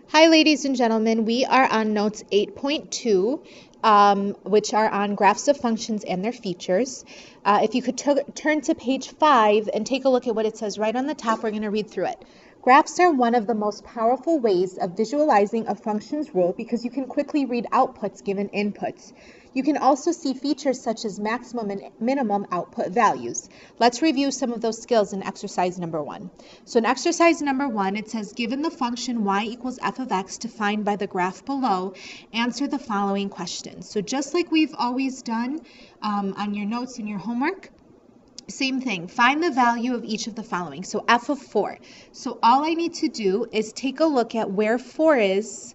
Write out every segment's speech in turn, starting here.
Hi, ladies and gentlemen. We are on notes 8.2, which are on graphs of functions and their features. If you could turn to page 5 and take a look at what it says right on the top, we're going to read through it. Graphs are one of the most powerful ways of visualizing a function's rule because you can quickly read outputs given inputs. You can also see features such as maximum and minimum output values. Let's review some of those skills in exercise number 1. So in exercise number 1, it says, given the function y equals f of x defined by the graph below, answer the following questions. So just like we've always done on your notes and your homework, same thing, find the value of each of the following. So f of 4. So all I need to do is take a look at where 4 is,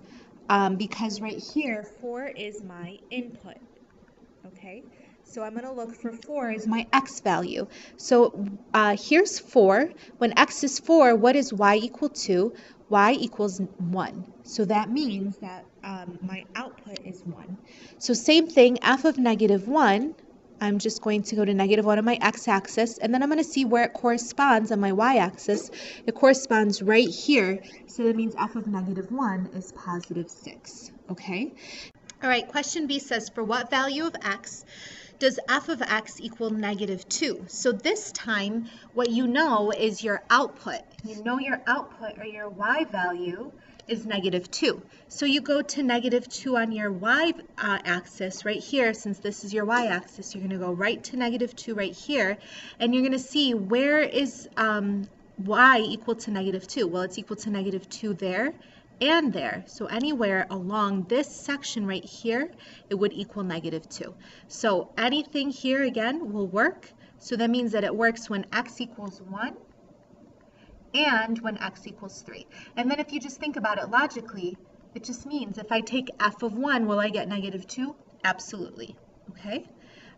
because right here, 4 is my input. Okay, so I'm going to look for 4 as my x value. So here's 4. When x is 4, what is y equal to? Y equals 1. So that means that my output is 1. So same thing, f of negative 1. I'm just going to go to negative 1 on my x-axis, and then I'm going to see where it corresponds on my y-axis. It corresponds right here, so that means f of negative 1 is positive 6. Okay? All right, question B says, for what value of x does f of x equal negative 2? So this time, what you know is your output. You know your output, or your y value, is negative 2. So you go to negative 2 on your y-axis right here. Since this is your y-axis, you're going to go right to negative 2 right here, and you're going to see where is y equal to negative 2? Well, it's equal to negative 2 there and there. So anywhere along this section right here, it would equal negative 2. So anything here, again, will work. So that means that it works when x equals 1 and when x equals 3. And then if you just think about it logically, it just means if I take f of 1, will I get negative 2? Absolutely. Okay?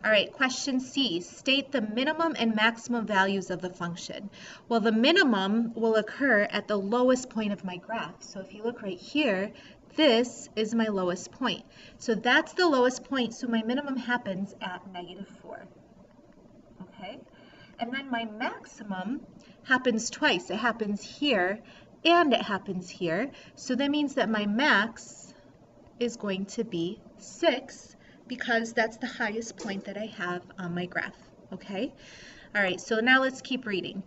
All right, question C, state the minimum and maximum values of the function. Well, the minimum will occur at the lowest point of my graph. So if you look right here, this is my lowest point. So that's the lowest point, so my minimum happens at negative 4. Okay? And then my maximum happens twice. It happens here and it happens here. So that means that my max is going to be 6, because that's the highest point that I have on my graph, okay? All right, so now let's keep reading.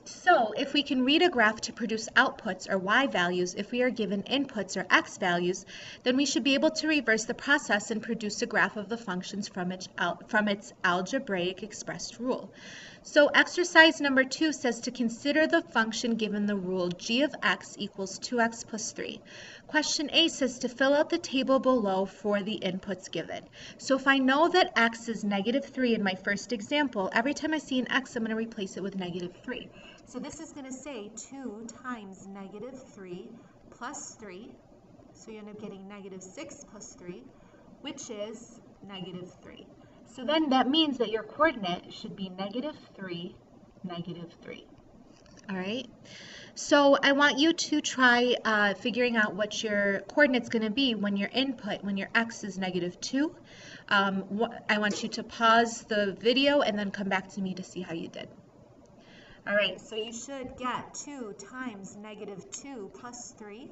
So if we can read a graph to produce outputs or y values, if we are given inputs or x values, then we should be able to reverse the process and produce a graph of the functions from its algebraic expressed rule. So exercise number 2 says to consider the function given the rule g of x equals 2x plus 3. Question A says to fill out the table below for the inputs given. So if I know that x is negative 3 in my first example, every time I see an x, I'm going to replace it with negative 3. So this is going to say 2 times negative 3 plus 3. So you end up getting negative 6 plus 3, which is negative 3. So then that means that your coordinate should be negative 3, negative 3. All right? So I want you to try figuring out what your coordinate's going to be when your input, when your x is negative 2. I want you to pause the video and then come back to me to see how you did. All right, so you should get 2 times negative 2 plus 3,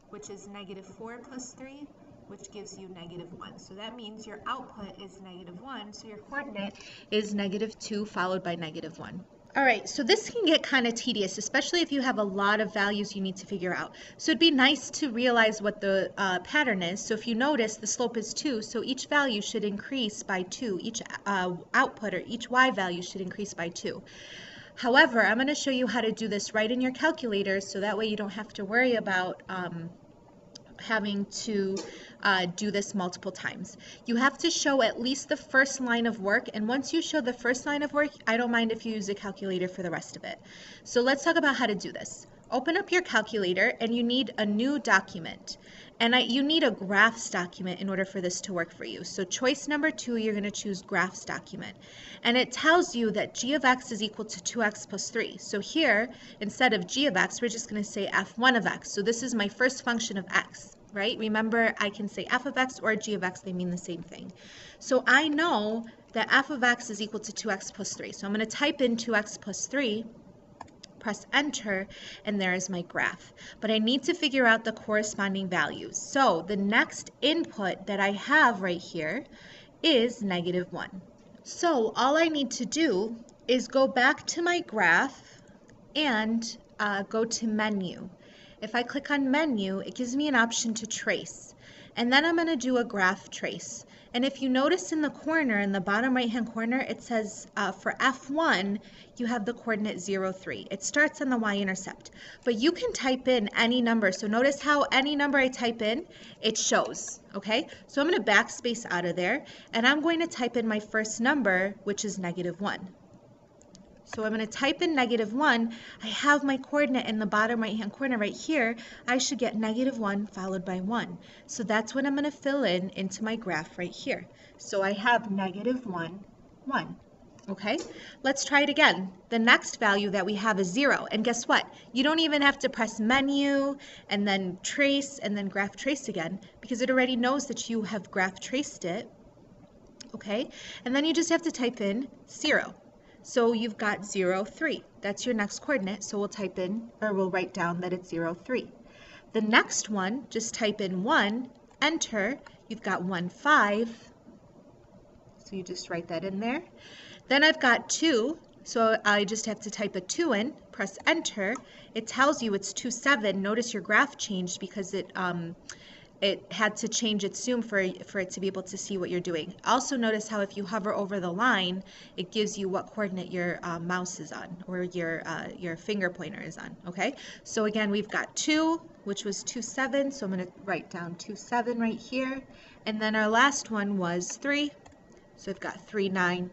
which is negative 4 plus 3, which gives you negative 1. So that means your output is negative 1, so your coordinate is negative 2 followed by negative 1. All right, so this can get kind of tedious, especially if you have a lot of values you need to figure out. So it'd be nice to realize what the pattern is. So if you notice, the slope is 2, so each value should increase by 2. Each output or each y value should increase by 2. However, I'm going to show you how to do this right in your calculator, so that way you don't have to worry about having to do this multiple times. You have to show at least the first line of work, and once you show the first line of work, I don't mind if you use a calculator for the rest of it. So let's talk about how to do this. Open up your calculator, and you need a new document. And you need a graphs document in order for this to work for you. So choice number 2, you're going to choose graphs document. And it tells you that g of x is equal to 2x plus 3. So here, instead of g of x, we're just going to say f1 of x. So this is my first function of x, right? Remember, I can say f of x or g of x, they mean the same thing. So I know that f of x is equal to 2x plus 3. So I'm going to type in 2x plus 3. press enter, and there is my graph. But I need to figure out the corresponding values. So the next input that I have right here is -1. So all I need to do is go back to my graph and go to menu. If I click on menu, it gives me an option to trace. And then I'm going to do a graph trace. And if you notice in the corner, in the bottom right hand corner, it says for F1, you have the coordinate 0, 3. It starts on the y-intercept. But you can type in any number. So notice how any number I type in, it shows. Okay? So I'm going to backspace out of there. And I'm going to type in my first number, which is -1. So I'm going to type in -1. I have my coordinate in the bottom right hand corner right here. I should get -1 followed by 1. So that's what I'm going to fill in into my graph right here. So I have -1, 1. Okay, let's try it again. The next value that we have is 0. And guess what? You don't even have to press menu and then trace and then graph trace again, because it already knows that you have graph traced it. Okay, and then you just have to type in 0. So you've got 0, 3. That's your next coordinate. So we'll type in, or we'll write down that it's 0, 3. The next one, just type in 1, enter. You've got 1, 5. So you just write that in there. Then I've got 2. So I just have to type a 2 in, press enter. It tells you it's 2, 7. Notice your graph changed because it had to change its zoom for it to be able to see what you're doing. Also notice how if you hover over the line, it gives you what coordinate your mouse is on, or your finger pointer is on, okay? So again, we've got 2, which was 2, 7, so I'm going to write down 2, 7 right here. And then our last one was 3, so I've got 3, 9.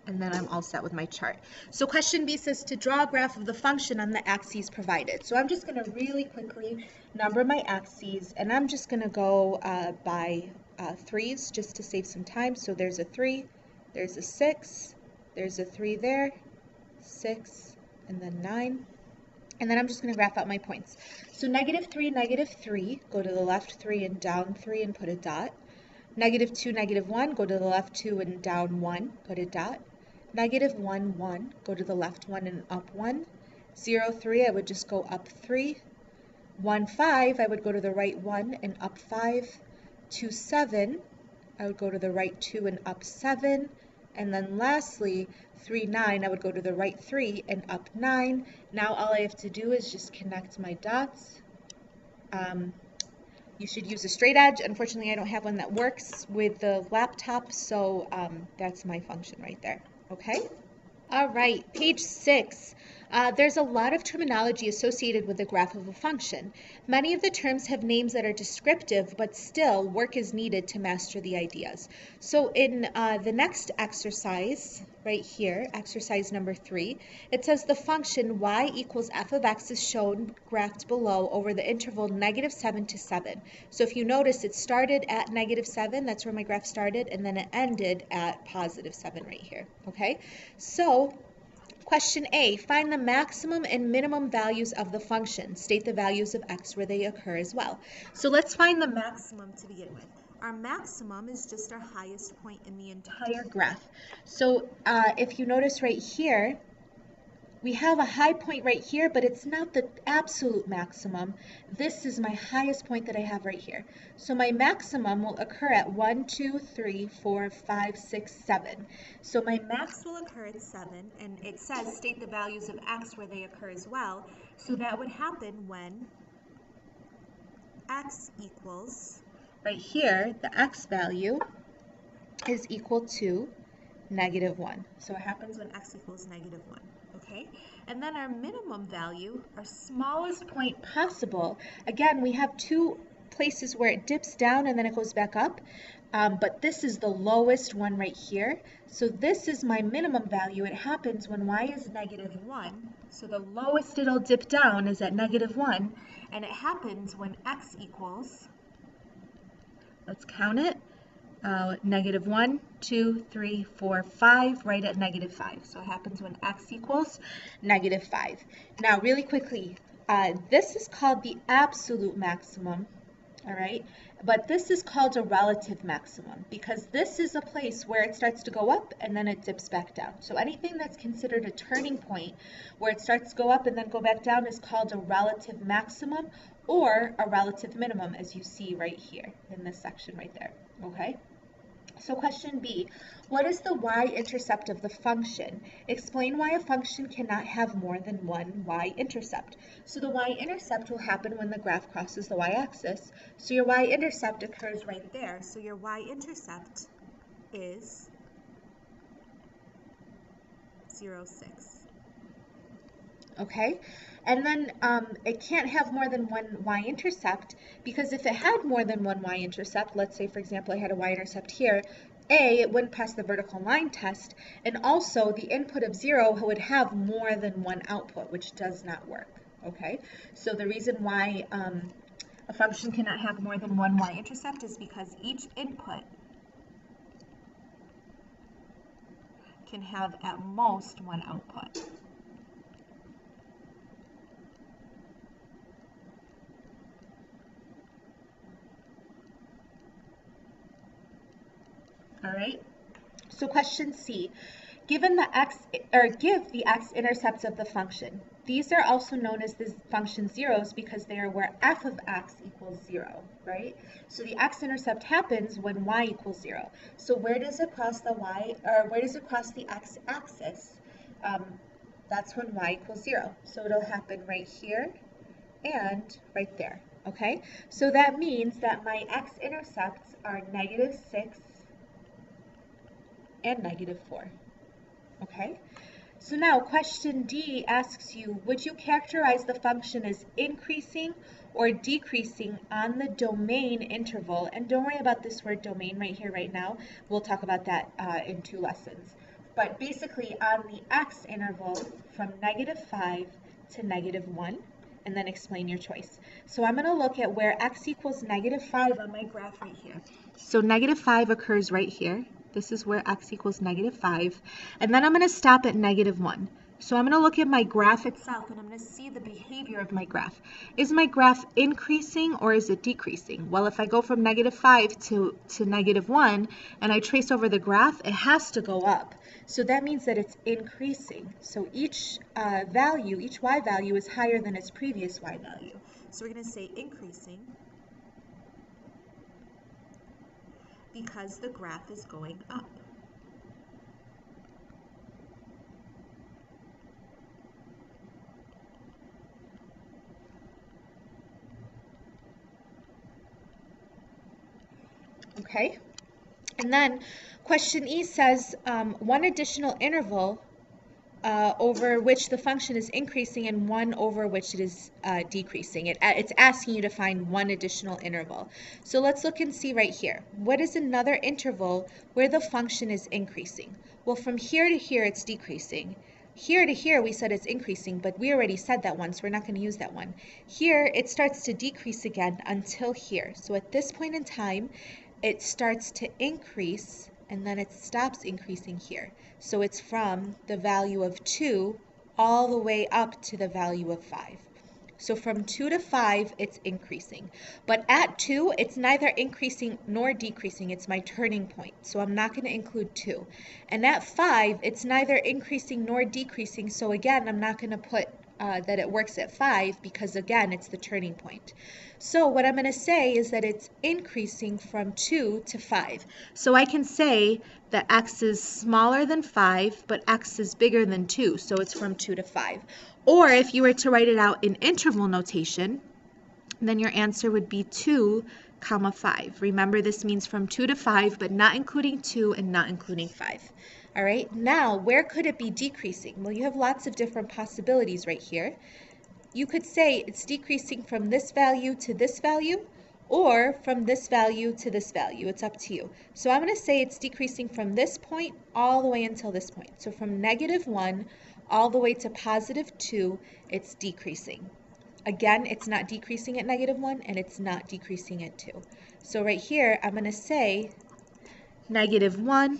And then I'm all set with my chart. So question B says to draw a graph of the function on the axes provided. So I'm just going to really quickly number my axes, and I'm just going to go by 3s just to save some time. So there's a 3, there's a 6, there's a 3 there, 6, and then 9. And then I'm just going to graph out my points. So -3, -3, go to the left 3 and down 3 and put a dot. -2, -1, go to the left 2 and down 1, put a dot. -1, 1, go to the left 1 and up 1. 0, 3, I would just go up 3. 1, 5, I would go to the right 1 and up 5. 2, 7, I would go to the right 2 and up 7. And then lastly, 3, 9, I would go to the right 3 and up 9. Now all I have to do is just connect my dots. You should use a straight edge. Unfortunately, I don't have one that works with the laptop, so that's my function right there. Okay? All right, page 6. There's a lot of terminology associated with the graph of a function. Many of the terms have names that are descriptive, but still work is needed to master the ideas. So in the next exercise, right here, exercise number 3, it says the function y equals f of x is shown graphed below over the interval -7 to 7. So if you notice, it started at -7, that's where my graph started, and then it ended at +7 right here, okay? So question A, find the maximum and minimum values of the function. State the values of x where they occur as well. So let's find the maximum to begin with. Our maximum is just our highest point in the entire graph. So if you notice right here, we have a high point right here, but it's not the absolute maximum. This is my highest point that I have right here. So my maximum will occur at 1, 2, 3, 4, 5, 6, 7. So my max will occur at 7, and it says state the values of x where they occur as well. So that would happen when x equals, right here, the x value is equal to -1. So it happens when x equals -1. Okay, and then our minimum value, our smallest point possible. Again, we have 2 places where it dips down and then it goes back up, but this is the lowest one right here. So this is my minimum value. It happens when y is -1. So the lowest it'll dip down is at -1, and it happens when x equals, let's count it, -1, 2, 3, 4, 5, right at -5. So it happens when x equals -5. Now, really quickly, this is called the absolute maximum, all right? But this is called a relative maximum because this is a place where it starts to go up and then it dips back down. So anything that's considered a turning point where it starts to go up and then go back down is called a relative maximum or a relative minimum, as you see right here in this section right there, okay? So question B, what is the y-intercept of the function? Explain why a function cannot have more than one y-intercept. So the y-intercept will happen when the graph crosses the y-axis. So your y-intercept occurs right there. So your y-intercept is 0, 6. Okay? And then it can't have more than one y-intercept because if it had more than one y-intercept, let's say, for example, I had a y-intercept here, A, it wouldn't pass the vertical line test, and also the input of 0 would have more than one output, which does not work, okay? So the reason why a function cannot have more than one y-intercept is because each input can have at most one output. All right, so question C, give the x-intercepts of the function. These are also known as the function zeros because they are where f of x equals 0, right? So the x-intercept happens when y equals 0. So where does it cross the where does it cross the x-axis? That's when y equals 0. So it'll happen right here and right there, okay? So that means that my x-intercepts are -6 and -4, okay? So now question D asks you, would you characterize the function as increasing or decreasing on the domain interval? And don't worry about this word domain right here, right now. We'll talk about that in 2 lessons. But basically on the x interval from -5 to -1, and then explain your choice. So I'm going to look at where x equals -5 on my graph right here. So -5 occurs right here. This is where x equals -5. And then I'm going to stop at -1. So I'm going to look at my graph itself and I'm going to see the behavior of my graph. Is my graph increasing or is it decreasing? Well, if I go from -5 to -1 and I trace over the graph, it has to go up. So that means that it's increasing. So each value, each y value is higher than its previous y value. So we're going to say increasing because the graph is going up. Okay, and then question E says one additional interval over which the function is increasing and one over which it is decreasing. It's asking you to find one additional interval. So let's look and see right here. What is another interval where the function is increasing? Well, from here to here it's decreasing. Here to here we said it's increasing, but we already said that one, so we're not going to use that one. Here it starts to decrease again until here. So at this point in time, it starts to increase and then it stops increasing here. So it's from the value of 2 all the way up to the value of 5. So from 2 to 5, it's increasing. But at 2, it's neither increasing nor decreasing. It's my turning point. So I'm not going to include 2. And at 5, it's neither increasing nor decreasing. So again, I'm not going to put that it works at 5 because again, it's the turning point. So what I'm going to say is that it's increasing from 2 to 5. So I can say that x is smaller than 5, but x is bigger than 2. So it's from 2 to 5. Or if you were to write it out in interval notation, then your answer would be 2, 5. Remember, this means from 2 to 5, but not including 2 and not including 5. All right, now where could it be decreasing? Well, you have lots of different possibilities right here. You could say it's decreasing from this value to this value, or from this value to this value. It's up to you. So I'm going to say it's decreasing from this point all the way until this point. So from -1 all the way to +2, it's decreasing. Again, it's not decreasing at -1 and it's not decreasing at 2. So right here, I'm going to say -1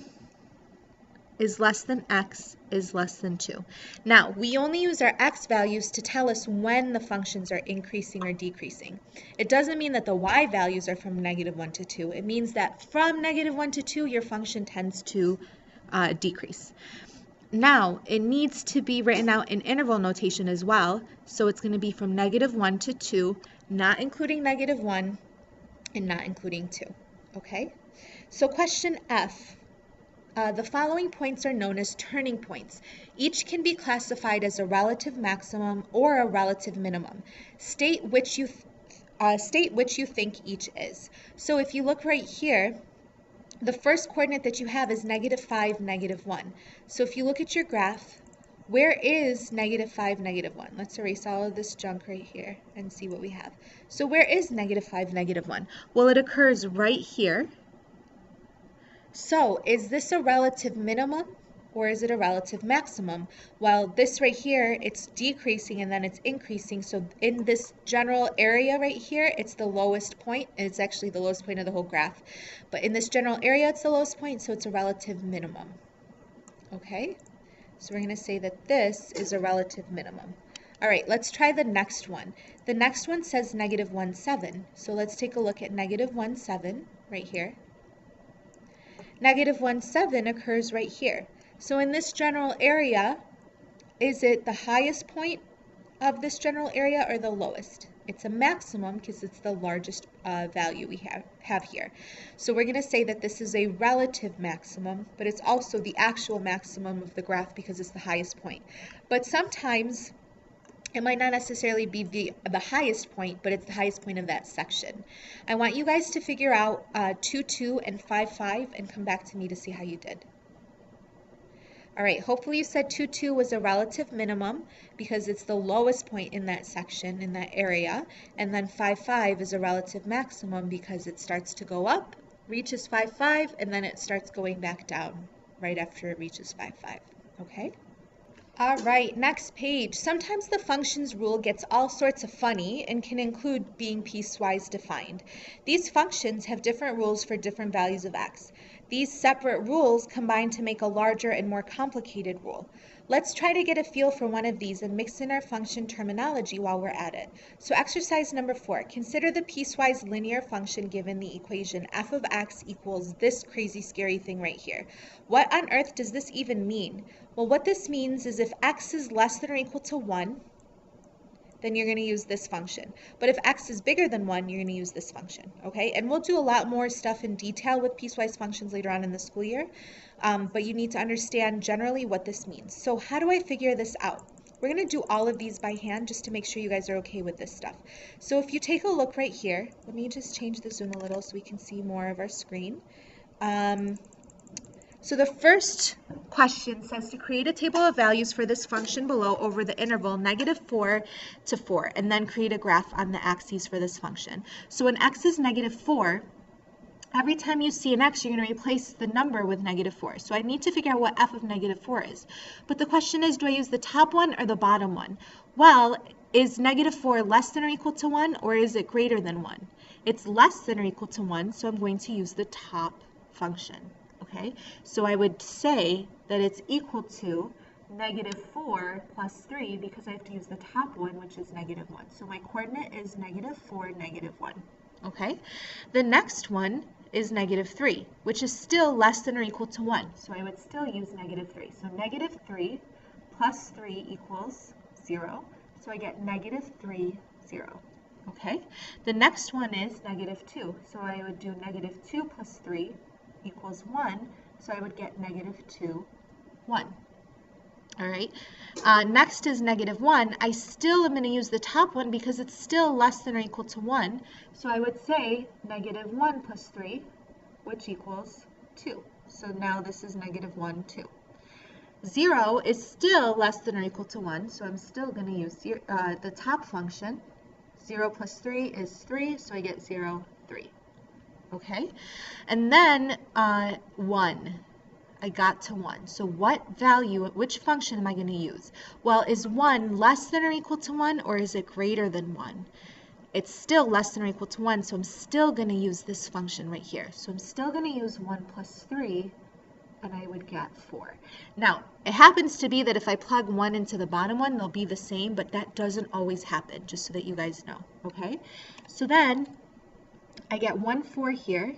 is less than x is less than 2. Now, we only use our x values to tell us when the functions are increasing or decreasing. It doesn't mean that the y values are from -1 to 2. It means that from -1 to 2, your function tends to decrease. Now, it needs to be written out in interval notation as well, so it's going to be from -1 to 2, not including -1 and not including 2, okay? So question F. The following points are known as turning points. Each can be classified as a relative maximum or a relative minimum. State which you think each is. So if you look right here, the first coordinate that you have is -5, -1. So if you look at your graph, where is -5, -1? Let's erase all of this junk right here and see what we have. So where is -5, -1? Well, it occurs right here. So is this a relative minimum or is it a relative maximum? Well, this right here, it's decreasing and then it's increasing. So in this general area right here, it's the lowest point. It's actually the lowest point of the whole graph. But in this general area, it's the lowest point, so it's a relative minimum. Okay? So we're going to say that this is a relative minimum. All right, let's try the next one. The next one says -1, 7. So let's take a look at -1, 7 right here. -1, 7 occurs right here. So in this general area, is it the highest point of this general area or the lowest? It's a maximum because it's the largest value we have here. So we're going to say that this is a relative maximum, but it's also the actual maximum of the graph because it's the highest point. But sometimes it might not necessarily be the highest point, but it's the highest point of that section. I want you guys to figure out 2, 2, and 5, 5, and come back to me to see how you did. All right, hopefully you said 2, 2 was a relative minimum because it's the lowest point in that section, in that area, and then 5, 5 is a relative maximum because it starts to go up, reaches 5, 5, and then it starts going back down right after it reaches 5, 5, okay? All right, next page. Sometimes the functions rule gets all sorts of funny and can include being piecewise defined. These functions have different rules for different values of x. These separate rules combine to make a larger and more complicated rule. Let's try to get a feel for one of these and mix in our function terminology while we're at it. So exercise number 4, consider the piecewise linear function given the equation f of x equals this crazy scary thing right here. What on earth does this even mean? Well, what this means is if x is less than or equal to 1, then you're going to use this function. But if x is bigger than 1, you're going to use this function, okay? And we'll do a lot more stuff in detail with piecewise functions later on in the school year, but you need to understand generally what this means. So how do I figure this out? We're going to do all of these by hand just to make sure you guys are okay with this stuff. So if you take a look right here, let me just change the zoom a little so we can see more of our screen. So the first question says to create a table of values for this function below over the interval -4 to 4, and then create a graph on the axes for this function. So when x is -4, every time you see an x, you're going to replace the number with -4. So I need to figure out what f of -4 is. But the question is, do I use the top one or the bottom one? Well, is -4 less than or equal to 1, or is it greater than 1? It's less than or equal to 1, so I'm going to use the top function. Okay, so I would say that it's equal to -4 plus 3 because I have to use the top one, which is -1. So my coordinate is -4, -1. Okay, the next one is -3, which is still less than or equal to 1. So I would still use -3. So -3 plus 3 equals 0. So I get -3, 0. Okay, the next one is -2. So I would do -2 plus 3 equals 1, so I would get -2, 1. All right, next is -1. I still am going to use the top one because it's still less than or equal to 1, so I would say -1 plus 3, which equals 2. So now this is -1, 2. 0 is still less than or equal to 1, so I'm still going to use the top function. 0 plus 3 is 3, so I get 0, 3. Okay, and then 1, I got to 1. So what value, which function am I going to use? Well, is 1 less than or equal to 1, or is it greater than 1? It's still less than or equal to 1, so I'm still going to use this function right here. So I'm still going to use 1 plus 3 and I would get 4. Now, it happens to be that if I plug 1 into the bottom one, they'll be the same, but that doesn't always happen, just so that you guys know, okay? So then I get 1, 4 here.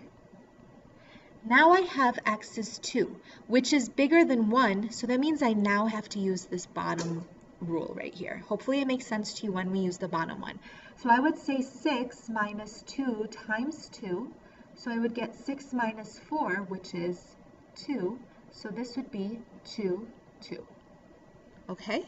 Now I have x is 2, which is bigger than 1, so that means I now have to use this bottom rule right here. Hopefully it makes sense to you when we use the bottom one. So I would say 6 minus 2 times 2, so I would get 6 minus 4, which is 2, so this would be 2, 2. Okay?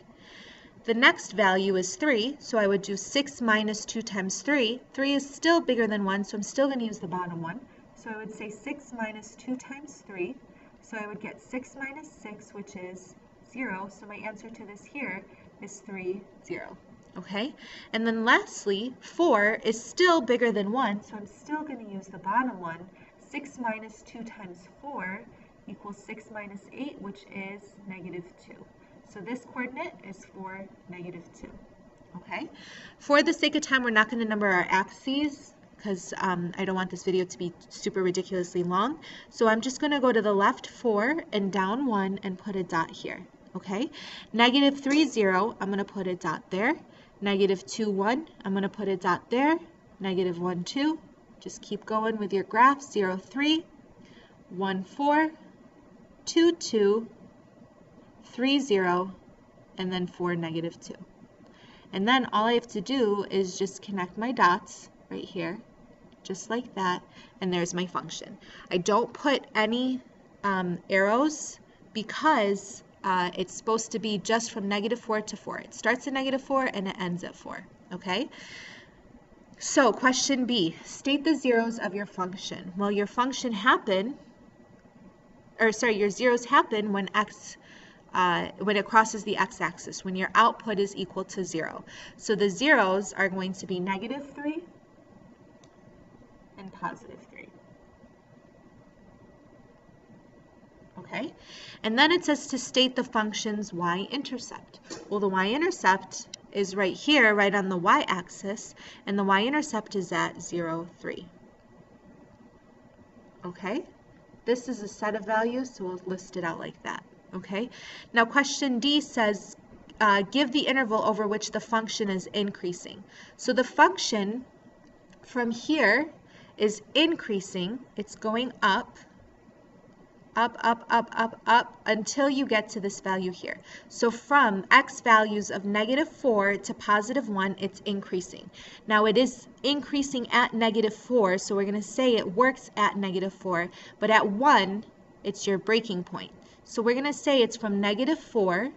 The next value is 3, so I would do 6 minus 2 times 3. 3 is still bigger than 1, so I'm still going to use the bottom one. So I would say 6 minus 2 times 3, so I would get 6 minus 6, which is 0, so my answer to this here is 3, 0. Okay? And then lastly, 4 is still bigger than 1, so I'm still going to use the bottom one. 6 minus 2 times 4 equals 6 minus 8, which is negative 2. So this coordinate is 4, negative 2. Okay? For the sake of time, we're not going to number our axes, because I don't want this video to be super ridiculously long. So I'm just going to go to the left 4 and down 1 and put a dot here. Okay? Negative 3, 0, I'm going to put a dot there. Negative 2, 1, I'm going to put a dot there. Negative 1, 2, just keep going with your graph. 0, 3, 1, 4, 2, 2, 3, 0, and then 4, negative 2. And then all I have to do is just connect my dots right here, just like that, and there's my function. I don't put any arrows because it's supposed to be just from negative 4 to 4. It starts at negative 4 and it ends at 4, okay? So question B, state the zeros of your function. Well, your function your zeros happen when when it crosses the x-axis, when your output is equal to 0. So the zeros are going to be negative 3 and positive 3. Okay? And then it says to state the function's y-intercept. Well, the y-intercept is right here, right on the y-axis, and the y-intercept is at 0, 3. Okay? This is a set of values, so we'll list it out like that. Okay? Now question D says, give the interval over which the function is increasing. So the function from here is increasing. It's going up, up, up, up, up, up, until you get to this value here. So from x values of negative 4 to positive 1, it's increasing. Now it is increasing at negative 4, so we're going to say it works at negative 4, but at 1, it's your breaking point. So we're going to say it's from negative 4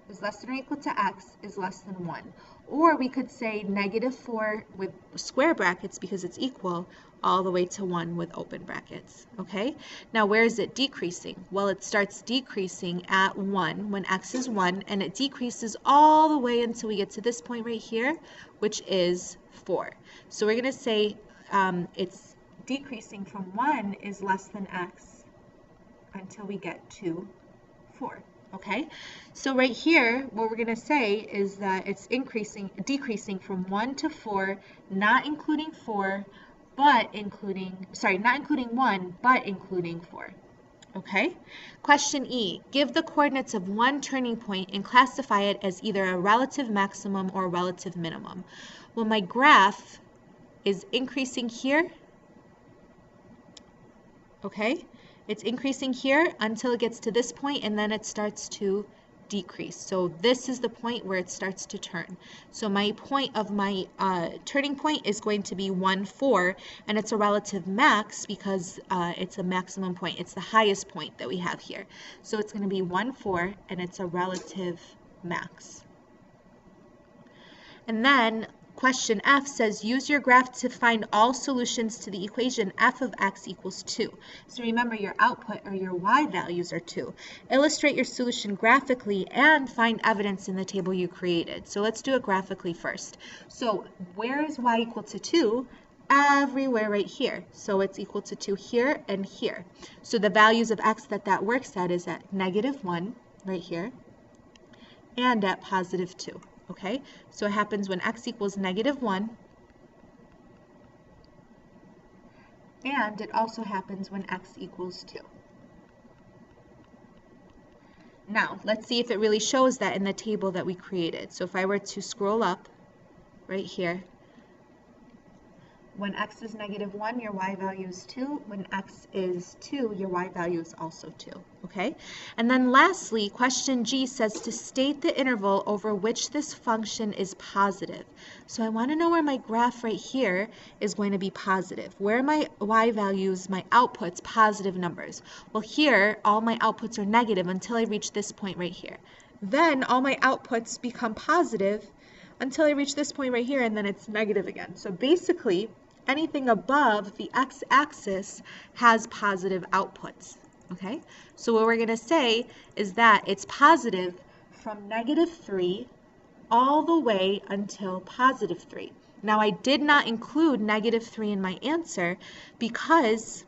is less than or equal to x is less than 1. Or we could say negative 4 with square brackets because it's equal all the way to 1 with open brackets. Okay? Now where is it decreasing? Well, it starts decreasing at 1 when x is 1, and it decreases all the way until we get to this point right here, which is 4. So we're going to say it's decreasing from 1 is less than x until we get to 4. Okay, so right here, what we're going to say is that it's decreasing from 1 to 4, not including 4, but including, not including 1, but including 4. Okay, question E, give the coordinates of one turning point and classify it as either a relative maximum or a relative minimum. Well, my graph is increasing here. Okay, it's increasing here until it gets to this point, and then it starts to decrease. So this is the point where it starts to turn. So my point of my turning point is going to be 1, 4, and it's a relative max because it's a maximum point. It's the highest point that we have here. So it's going to be 1, 4, and it's a relative max. And then question F says, use your graph to find all solutions to the equation f of x equals 2. So remember, your output or your y values are 2. Illustrate your solution graphically and find evidence in the table you created. So let's do it graphically first. So where is y equal to 2? Everywhere right here. So it's equal to 2 here and here. So the values of x that works at is at negative 1 right here and at positive 2. Okay, so it happens when x equals negative 1, and it also happens when x equals 2. Now, let's see if it really shows that in the table that we created. So if I were to scroll up right here, when x is -1, your y value is 2. When x is 2, your y value is also 2. Okay? And then lastly, question G says to state the interval over which this function is positive. So I want to know where my graph right here is going to be positive. Where are my y values, my outputs, positive numbers? Well, here, all my outputs are negative until I reach this point right here. Then all my outputs become positive until I reach this point right here, and then it's negative again. So basically, anything above the x-axis has positive outputs, okay? So what we're going to say is that it's positive from -3 all the way until +3. Now, I did not include -3 in my answer because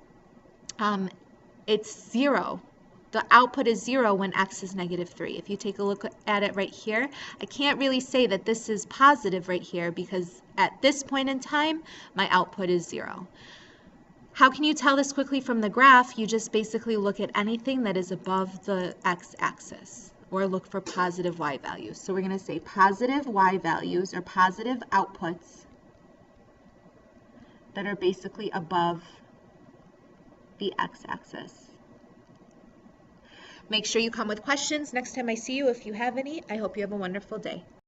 it's 0. The output is 0 when x is -3. If you take a look at it right here, I can't really say that this is positive right here because at this point in time, my output is 0. How can you tell this quickly from the graph? You just basically look at anything that is above the x-axis or look for positive y values. So we're going to say positive y values or positive outputs that are basically above the x-axis. Make sure you come with questions next time I see you if you have any. I hope you have a wonderful day.